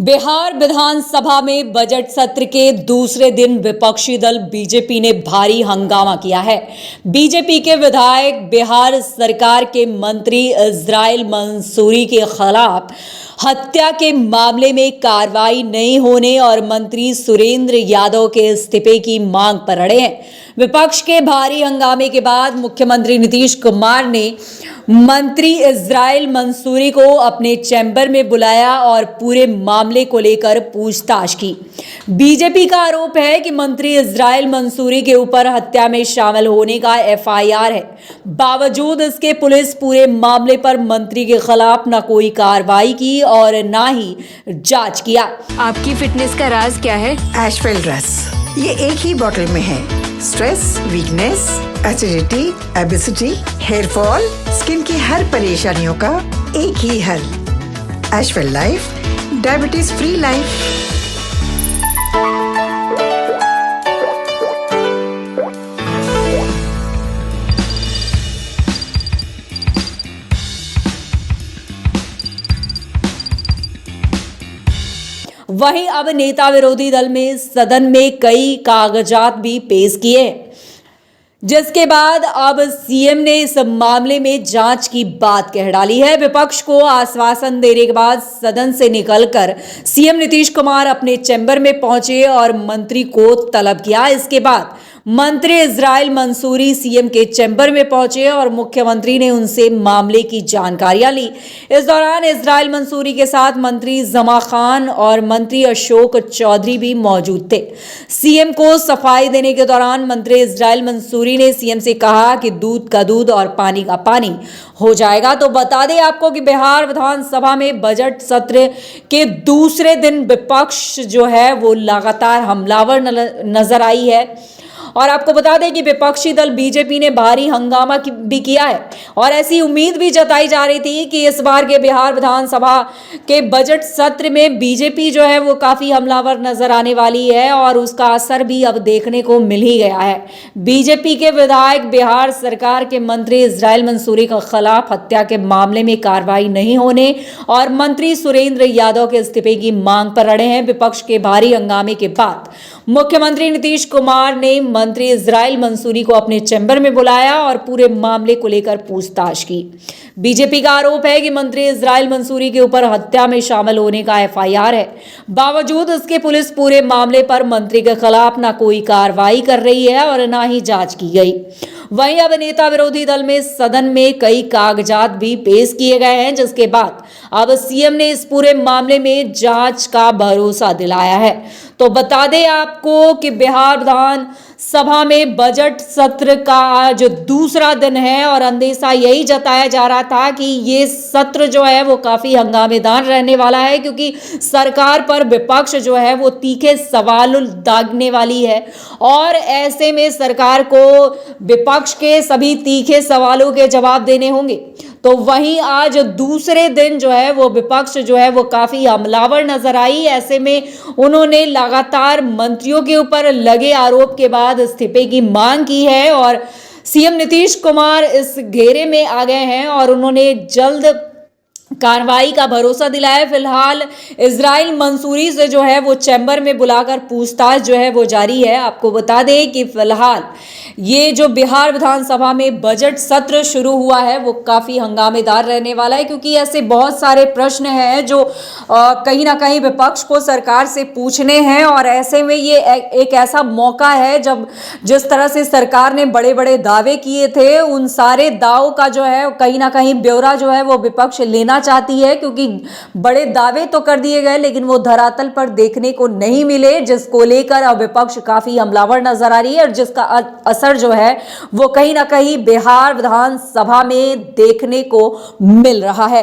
बिहार विधानसभा में बजट सत्र के दूसरे दिन विपक्षी दल बीजेपी ने भारी हंगामा किया है। बीजेपी के विधायक बिहार सरकार के मंत्री इस्राइल मंसूरी के खिलाफ हत्या के मामले में कार्रवाई नहीं होने और मंत्री सुरेंद्र यादव के इस्तीफे की मांग पर अड़े हैं। विपक्ष के भारी हंगामे के बाद मुख्यमंत्री नीतीश कुमार ने मंत्री इस्राइल मंसूरी को अपने चैम्बर में बुलाया और पूरे मामले को लेकर पूछताछ की। बीजेपी का आरोप है कि मंत्री इस्राइल मंसूरी के ऊपर हत्या में शामिल होने का एफआईआर है। बावजूद इसके पुलिस पूरे मामले पर मंत्री के खिलाफ न कोई कार्रवाई की और न ही जांच किया। आपकी फिटनेस का राज क्या है? एशवेल रस, ये एक ही बोतल में है। Stress, weakness, acidity, obesity, hair fall, skin की हर परेशानियों का एक ही हल। एशवेल लाइफ, डायबिटीज फ्री लाइफ। वहीं अब नेता विरोधी दल में सदन में कई कागजात भी पेश किए, जिसके बाद अब सीएम ने इस मामले में जांच की बात कह डाली है। विपक्ष को आश्वासन देने के बाद सदन से निकलकर सीएम नीतीश कुमार अपने चैम्बर में पहुंचे और मंत्री को तलब किया। इसके बाद मंत्री इस्राइल मंसूरी सीएम के चैम्बर में पहुंचे और मुख्यमंत्री ने उनसे मामले की जानकारियां ली। इस दौरान इस्राइल मंसूरी के साथ मंत्री जमा खान और मंत्री अशोक चौधरी भी मौजूद थे। सीएम को सफाई देने के दौरान मंत्री इस्राइल मंसूरी ने सीएम से कहा कि दूध का दूध और पानी का पानी हो जाएगा। तो बता दें आपको कि बिहार विधानसभा में बजट सत्र के दूसरे दिन विपक्ष जो है वो लगातार हमलावर नजर आई है। और आपको बता दें कि विपक्षी दल बीजेपी ने भारी हंगामा भी किया है और ऐसी उम्मीद भी जताई जा रही थी कि इस बार के बिहार विधानसभा के बजट सत्र में बीजेपी जो है वो काफी हमलावर नजर आने वाली है और उसका असर भी अब देखने को मिल ही गया है। बीजेपी के विधायक बिहार सरकार के मंत्री इस्राइल मंसूरी के खिलाफ हत्या के मामले में कार्रवाई नहीं होने और मंत्री सुरेंद्र यादव के इस्तीफे की मांग पर अड़े हैं। विपक्ष के भारी हंगामे के बाद मुख्यमंत्री नीतीश कुमार ने मंत्री इस्राइल मंसूरी को अपने चैम्बर में बुलाया और पूरे मामले को लेकर पूछताछ की। बीजेपी का आरोप है कि मंत्री इस्राइल मंसूरी के ऊपर हत्या में शामिल होने का एफआईआर है। बावजूद इसके पुलिस पूरे मामले पर मंत्री के खिलाफ न कोई कार्रवाई कर रही है और न ही जांच की गई। वहीं अब नेता विरोधी दल में सदन में कई कागजात भी पेश किए गए हैं, जिसके बाद अब सीएम ने इस पूरे मामले में जांच का भरोसा दिलाया है। तो बता दें आपको कि बिहार विधानसभा में बजट सत्र का आज दूसरा दिन है और अंदेशा यही जताया जा रहा था कि ये सत्र जो है वो काफी हंगामेदार रहने वाला है, क्योंकि सरकार पर विपक्ष जो है वो तीखे सवाल दागने वाली है और ऐसे में सरकार को विपक्ष के सभी तीखे सवालों के जवाब देने होंगे। तो वहीं आज दूसरे दिन जो है वो विपक्ष जो है वो काफी हमलावर नजर आई। ऐसे में उन्होंने लगातार मंत्रियों के ऊपर लगे आरोप के बाद इस्तीफे की मांग की है और सीएम नीतीश कुमार इस घेरे में आ गए हैं और उन्होंने जल्द कार्रवाई का भरोसा दिलाया। फिलहाल इस्राइल मंसूरी से जो है वो चैम्बर में बुलाकर पूछताछ जो है वो जारी है। आपको बता दें कि फिलहाल ये जो बिहार विधानसभा में बजट सत्र शुरू हुआ है वो काफी हंगामेदार रहने वाला है, क्योंकि ऐसे बहुत सारे प्रश्न हैं जो कहीं ना कहीं विपक्ष को सरकार से पूछने हैं और ऐसे में ये एक ऐसा मौका है जब जिस तरह से सरकार ने बड़े बड़े दावे किए थे, उन सारे दावों का जो है कहीं ना कहीं ब्यौरा जो है वो विपक्ष लेना चाहती है, क्योंकि बड़े दावे तो कर दिए गए लेकिन वो धरातल पर देखने को नहीं मिले, जिसको लेकर अब विपक्ष काफी हमलावर नजर आ रही है और जिसका असर जो है वो कहीं ना कहीं बिहार विधानसभा में देखने को मिल रहा है।